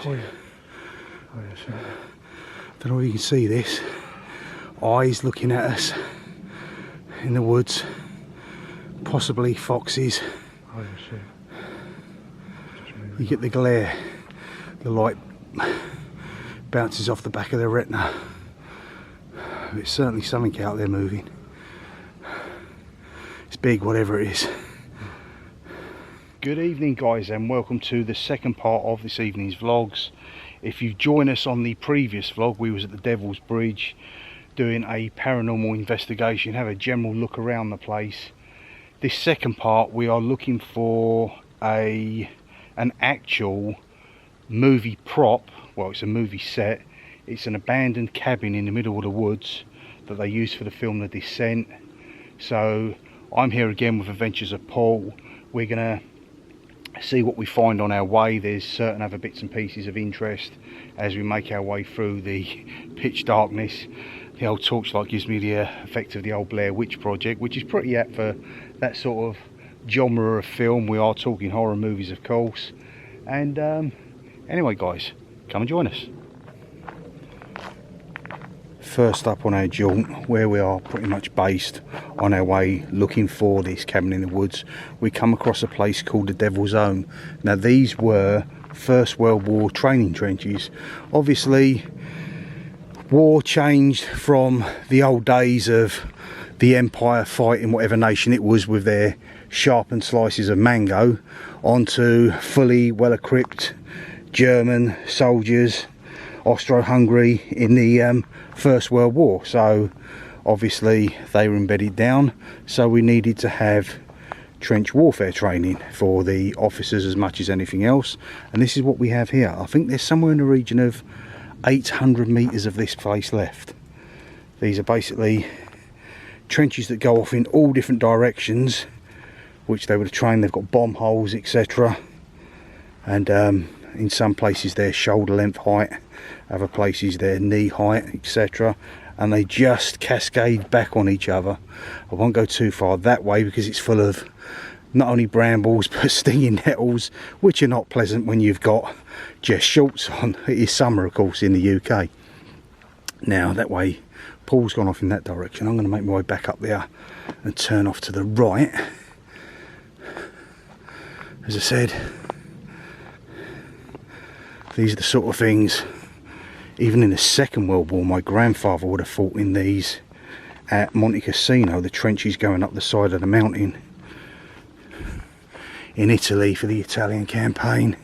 Oh, yeah. Oh, yeah, sure. Don't know if you can see this. Eyes looking at us in the woods. Possibly foxes. Oh, yeah, sure. You get the glare. The light bounces off the back of their retina. It's certainly something out there moving. It's big, whatever it is. Good evening, guys, and welcome to the second part of this evening's vlogs. If you join us on the previous vlog, we was at the Devil's Bridge doing a paranormal investigation, have a general look around the place. This second part, we are looking for an actual movie prop. Well, it's a movie set. It's an abandoned cabin in the middle of the woods that they used for the film The Descent. So I'm here again with Adventures of Paul. We're gonna see what we find on our way. There's certain other bits and pieces of interest as we make our way through the pitch darkness. The old torchlight gives me the effect of the old Blair Witch Project, which is pretty apt for that sort of genre of film. We are talking horror movies, of course. And anyway, guys, come and join us. First up on our jaunt, where we are pretty much based on our way looking for this cabin in the woods, we come across a place called the Devil's Own. Now, these were First World War training trenches. Obviously, war changed from the old days of the Empire fighting whatever nation it was with their sharpened slices of mango onto fully well-equipped German soldiers, Austro-Hungary in the First World War. So obviously they were embedded down, so we needed to have trench warfare training for the officers as much as anything else, and this is what we have here. I think there's somewhere in the region of 800 meters of this place left. These are basically trenches that go off in all different directions, which they would have trained. They've got bomb holes, etc., and in some places they're shoulder length height, other places they're knee height, etc., and they just cascade back on each other. I won't go too far that way because it's full of not only brambles but stinging nettles, which are not pleasant when you've got just shorts on. It is summer, of course, in the UK. Now that way, Paul's gone off in that direction. I'm going to make my way back up there and turn off to the right. As I said, these are the sort of things, even in the Second World War, my grandfather would have fought in these at Monte Cassino, the trenches going up the side of the mountain in Italy for the Italian campaign,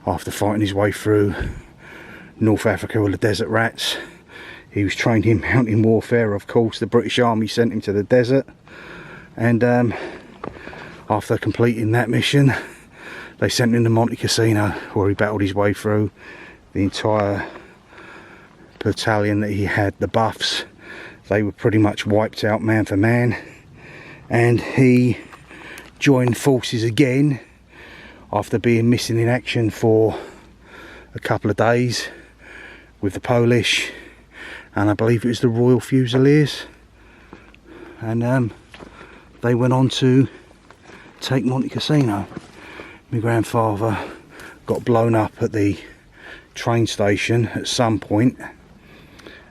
after fighting his way through North Africa with the desert rats. He was trained in mountain warfare, of course. The British Army sent him to the desert, and after completing that mission, they sent him to Monte Cassino, where he battled his way through. The entire battalion that he had, the Buffs, they were pretty much wiped out man for man, and he joined forces again after being missing in action for a couple of days with the Polish, and I believe it was the Royal Fusiliers, and they went on to take Monte Cassino. My grandfather got blown up at the train station at some point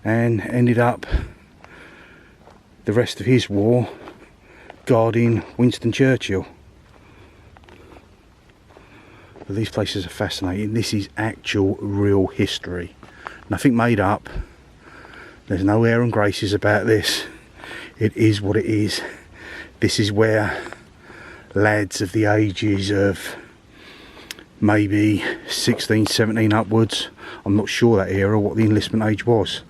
and ended up the rest of his war guarding Winston Churchill. But these places are fascinating. This is actual real history, nothing made up. There's no air and graces about this. It is what it is. This is where lads of the ages of maybe 16, 17 upwards, I'm not sure that era what the enlistment age was,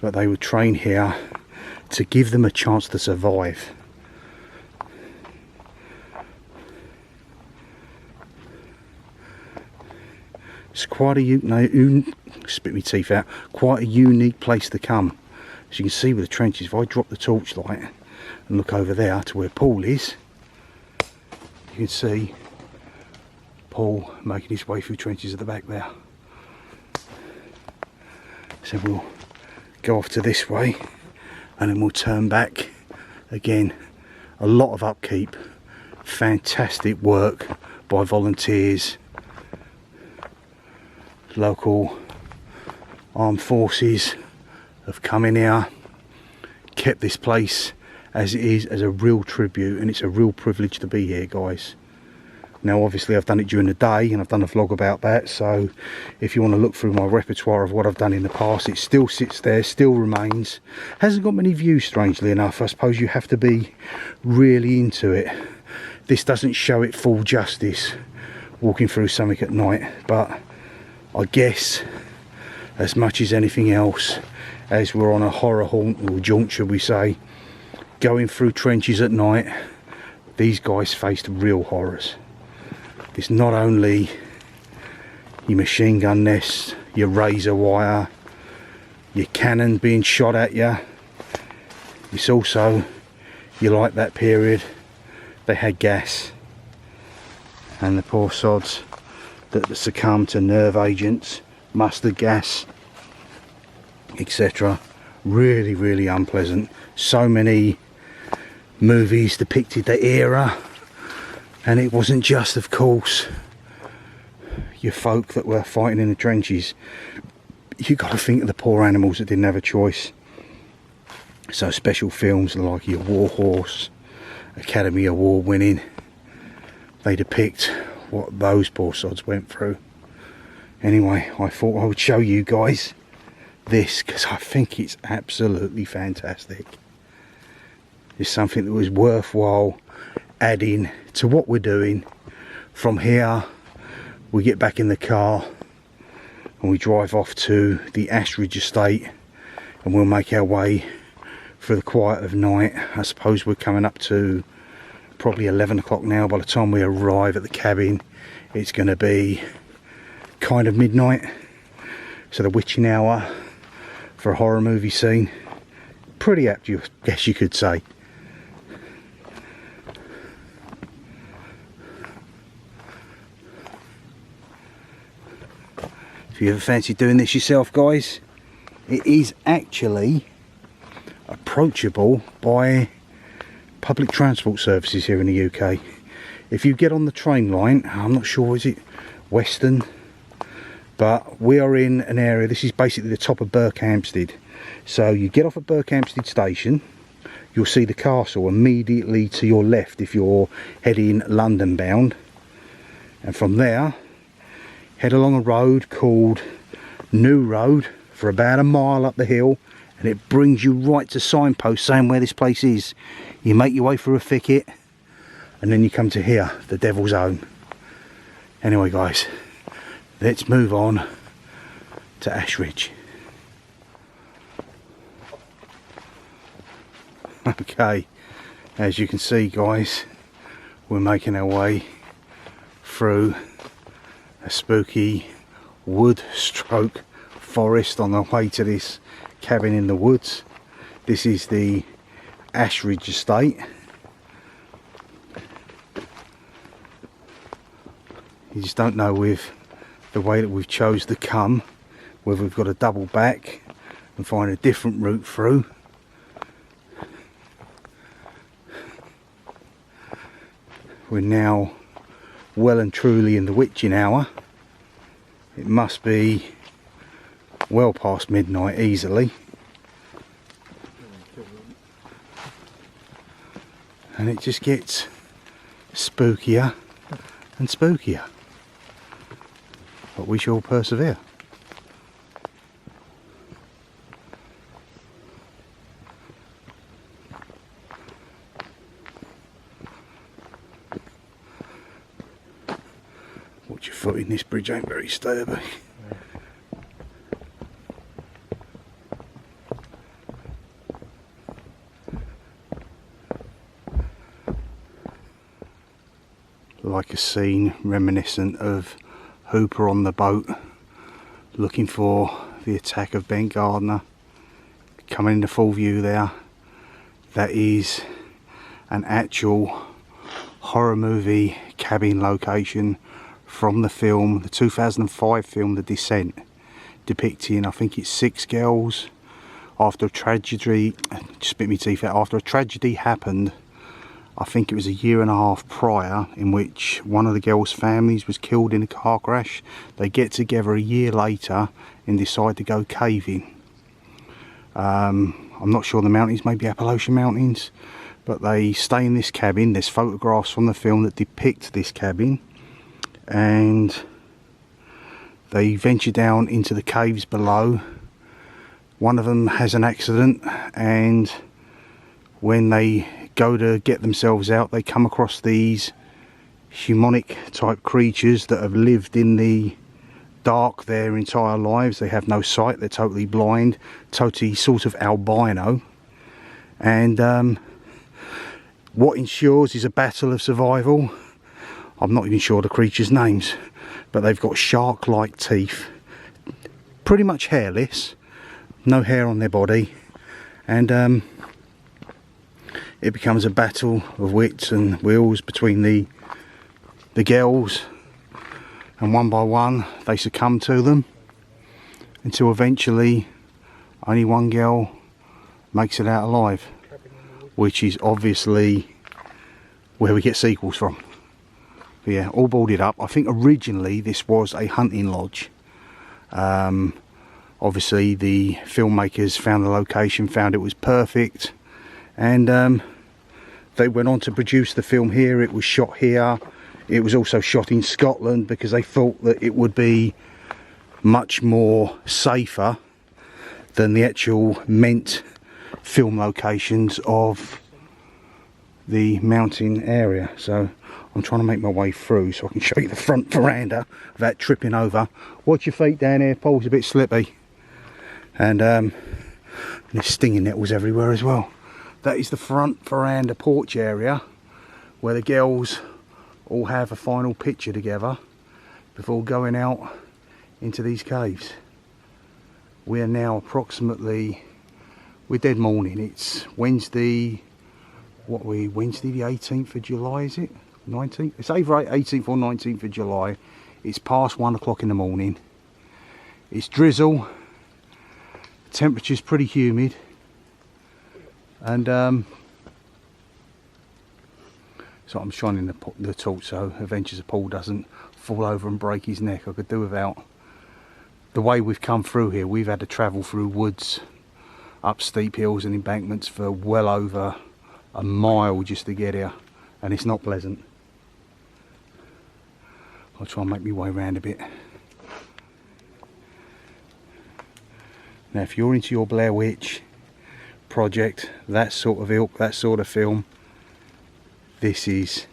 but they would train here to give them a chance to survive. It's quite a spit my teeth out, quite a unique place to come. As you can see with the trenches, if I drop the torchlight and look over there to where Paul is, you can see Paul making his way through trenches at the back there. So we'll go off to this way and then we'll turn back again. A lot of upkeep, fantastic work by volunteers, local armed forces have come in here, kept this place as it is, as a real tribute, and it's a real privilege to be here, guys. Now obviously I've done it during the day and I've done a vlog about that, so if you want to look through my repertoire of what I've done in the past, it still sits there, still remains. Hasn't got many views, strangely enough. I suppose you have to be really into it. This doesn't show it full justice, walking through something at night, but I guess as much as anything else, as we're on a horror haunt, or jaunt should we say, going through trenches at night, these guys faced real horrors. It's not only your machine gun nests, your razor wire, your cannon being shot at you, it's also, you like that period, they had gas, and the poor sods that succumbed to nerve agents, mustard gas, etc. Really, really unpleasant. So many movies depicted the era, and it wasn't just, of course, your folk that were fighting in the trenches. You got to think of the poor animals that didn't have a choice. So special films like your War Horse, Academy Award winning, they depict what those poor sods went through. Anyway, I thought I would show you guys this because I think it's absolutely fantastic. It's something that was worthwhile adding to what we're doing. From here we get back in the car and we drive off to the Ashridge estate, and we'll make our way through the quiet of night. I suppose we're coming up to probably 11 o'clock now. By the time we arrive at the cabin, it's going to be kind of midnight, so the witching hour for a horror movie scene. Pretty apt, I guess you could say. If you ever fancy doing this yourself, guys, it is actually approachable by public transport services here in the UK. If you get on the train line, I'm not sure, is it Western? But we are in an area, this is basically the top of Berkhamsted. So you get off at Berkhamsted station, you'll see the castle immediately to your left if you're heading London bound. And from there, head along a road called New Road for about a mile up the hill, and it brings you right to signpost saying where this place is. You make your way through a thicket, and then you come to here, the Devil's Own. Anyway guys, let's move on to Ashridge. Okay, as you can see guys, we're making our way through a spooky wood stroke forest on the way to this cabin in the woods. This is the Ashridge estate. You just don't know with the way that we've chose to come whether we've got to double back and find a different route through. We're now well and truly in the witching hour. It must be well past midnight easily, and it just gets spookier and spookier, but we shall persevere. Watch your footing, this bridge ain't very stable. Like a scene reminiscent of Hooper on the boat, looking for the attack of Ben Gardner. Coming into full view there, that is an actual horror movie cabin location from the film, the 2005 film The Descent, depicting, I think it's 6 girls after a tragedy, just bit me teeth out, after a tragedy happened I think it was a year and a half prior, in which one of the girls' families was killed in a car crash. They get together a year later and decide to go caving. I'm not sure the mountains, maybe Appalachian Mountains, but they stay in this cabin. There's photographs from the film that depict this cabin, and they venture down into the caves below. One of them has an accident, and when they go to get themselves out, they come across these humanoid type creatures that have lived in the dark their entire lives. They have no sight, they're totally blind, totally sort of albino, and what ensures is a battle of survival. I'm not even sure the creatures' names, but they've got shark-like teeth, pretty much hairless, no hair on their body, and it becomes a battle of wits and wills between the girls, and one by one they succumb to them, until eventually only one girl makes it out alive, which is obviously where we get sequels from. But yeah, all boarded up. I think originally this was a hunting lodge. Obviously the filmmakers found the location, found it was perfect, and they went on to produce the film here. It was shot here. It was also shot in Scotland because they thought that it would be much more safer than the actual meant film locations of the mountain area. So I'm trying to make my way through so I can show you the front veranda without tripping over. Watch your feet down here, Paul's a bit slippy, and there's stinging nettles everywhere as well. That is the front veranda porch area where the girls all have a final picture together before going out into these caves. We are now approximately, we're dead morning. It's Wednesday, Wednesday the 18th of July, is it? 19th? It's either 18th or 19th of July. It's past 1 o'clock in the morning. It's drizzle. The temperature's pretty humid. And so I'm shining the torch so Adventures of Paul doesn't fall over and break his neck. I could do without. The way we've come through here, we've had to travel through woods, up steep hills and embankments for well over a mile just to get here, and it's not pleasant. I'll try and make my way around a bit. Now if you're into your Blair Witch Project, that sort of ilk, that sort of film, this is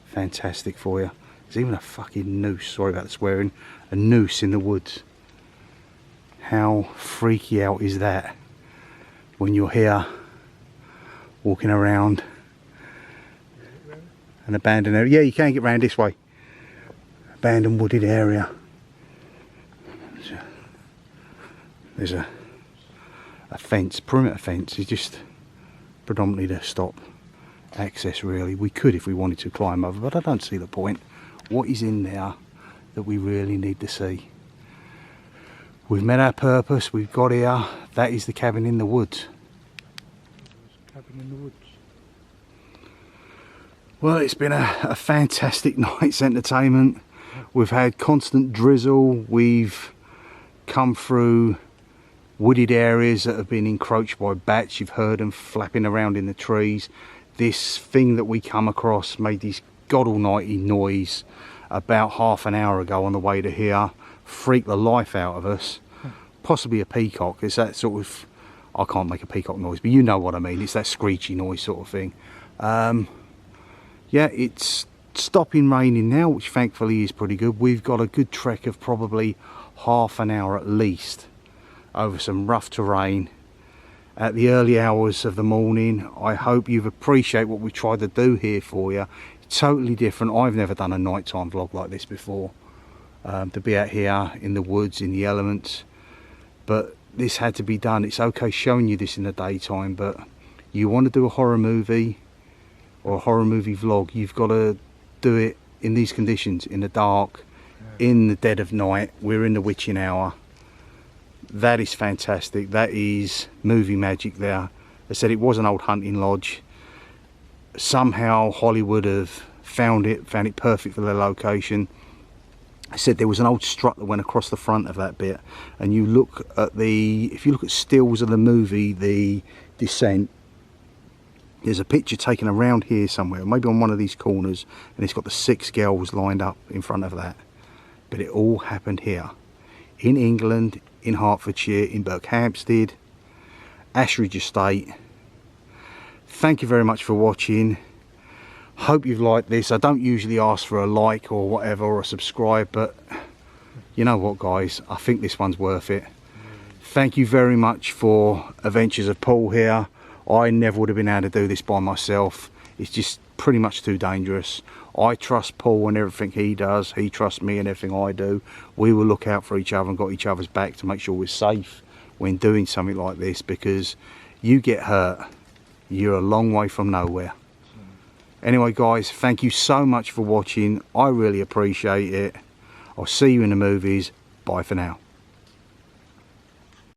fantastic for you. There's even a fucking noose, sorry about the swearing, a noose in the woods. How freaky out is that when you're here walking around an abandoned area? Yeah, you can get round this way. Abandoned wooded area. There's a fence, perimeter fence is just predominantly to stop access really. We could if we wanted to climb over, but I don't see the point. What is in there that we really need to see? We've met our purpose, we've got here. That is the cabin in the woods. Cabin in the woods. Well, it's been a fantastic night's entertainment. We've had constant drizzle, we've come through wooded areas that have been encroached by bats. You've heard them flapping around in the trees. This thing that we come across made this god almighty noise about half an hour ago on the way to here. Freaked the life out of us. Possibly a peacock. It's that sort of, I can't make a peacock noise, but you know what I mean. It's that screechy noise sort of thing. Yeah, it's stopping raining now, which thankfully is pretty good. We've got a good trek of probably half an hour at least over some rough terrain at the early hours of the morning. I hope you appreciate what we tried to do here for you. Totally different. I've never done a nighttime vlog like this before. To be out here in the woods, in the elements, but this had to be done. It's okay showing you this in the daytime, but you want to do a horror movie or a horror movie vlog, you've got to do it in these conditions, in the dark, in the dead of night. We're in the witching hour. That is fantastic. That is movie magic there. I said it was an old hunting lodge. somehow Hollywood have found it perfect for their location. I said there was an old strut that went across the front of that bit, and you look at if you look at stills of the movie The Descent, there's a picture taken around here somewhere, maybe on one of these corners, and it's got the 6 girls lined up in front of that. But it all happened here in England, in Hertfordshire, in Berkhamsted, Ashridge Estate. Thank you very much for watching. Hope you've liked this. I don't usually ask for a like or whatever, or a subscribe, but you know what, guys, I think this one's worth it. Thank you very much for Adventures of Paul here. I never would have been able to do this by myself. It's just pretty much too dangerous. I trust Paul and everything he does. He trusts me and everything I do. We will look out for each other and got each other's back to make sure we're safe when doing something like this, because you get hurt, you're a long way from nowhere. Anyway, guys, thank you so much for watching. I really appreciate it. I'll see you in the movies. Bye for now.